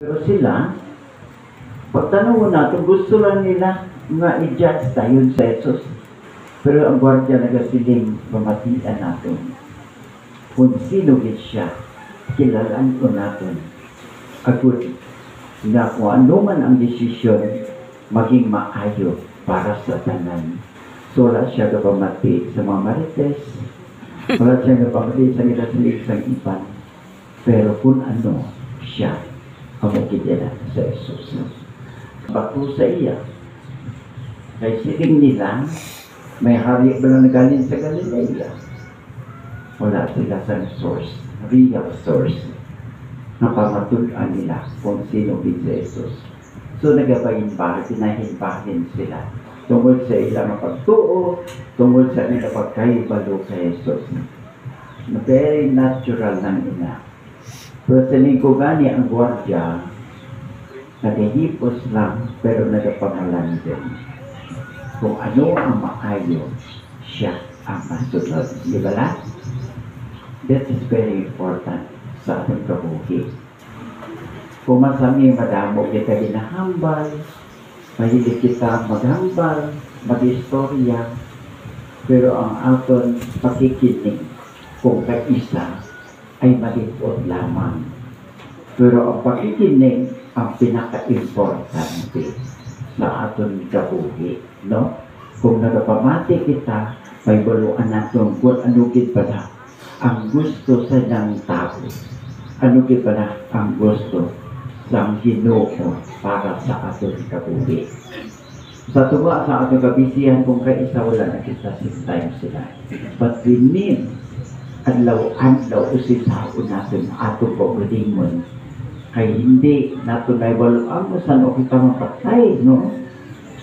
Pero sila, pagtanong natin, gusto lang nila nga i-judge tayo sa Jesus. Pero ang gwardiya nagasiling pamatian natin. Kung sino gid siya, kilalaan ko natin. Agud na kung ano man ang desisyon, maging maayo para sa tanan. So, wala siya kapamati sa mga marites, wala siya kapamati sa nilasilig sa ipan. Pero kung ano siya, ang makikita sa Jesus. Bato sa iya, kay siling nila, may hari ba na nagaling sa Galilea? Wala sila sa source, real source, na pamatulaan nila kung sino si Jesus. So nagabayin-bahin, pinahin-bahin sila tungkol sa ilang pagtuo, tungkol sa ilang pagkaibalo kay Jesus. Very natural lang ina. Pero sa linggo gani ang gwardiya, nagahipos lang pero nagapangalan din. Kung ano ang maayo, siya ang masunod. Di ba lang? That is very important sa ating kabuhi. Kung masami madamo kita ginahambal, mahilig kita maghambal, mag-istorya, pero ang aton pakikinig kung kaisa ay malipot lamang. Pero ang pakikinig ang pinaka-importante sa aton kabuhi. No? Kung nagapamati kita, may baluan natin kung ano kita ang gusto sa ng tao. Ano kita ang gusto sa Ginoo para sa aton kabuhi. Sa tuwa sa ating kabisihan kung kaisa wala na kita 6 times sila. But we need adlaw-adlaw usisaw natin atong pagdimon kay hindi nato na ibaluan mo saan o kita mapatay, no?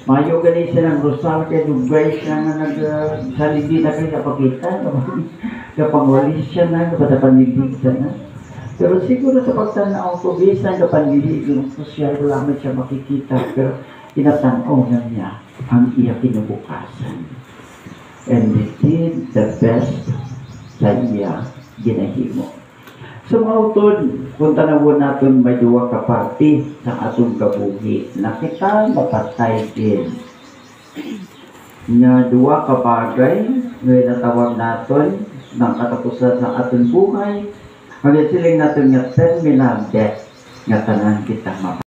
Mayo gani silang rosal kay dugay siya nga nagsalindi na kayo napakita, no? Kapangwalis siya na, kapatapandilig siya na. Pero siguro sa pagtanaw ko, bisan kapandilig, yung sosyal ko lamang siya makikita, pero tinatanaw na niya ang iya kinubukasan. And we did the best sa iya ginahimo. So mga utod, kung tanawin natin may duwa ka parte sa atong kabuhi, nakita mapatay din. Nga duwa ka bagay, ngayon natawag natin ng katapusan sa atong buhay, magsiling natin nga terminal death nga tanan kita mapatay.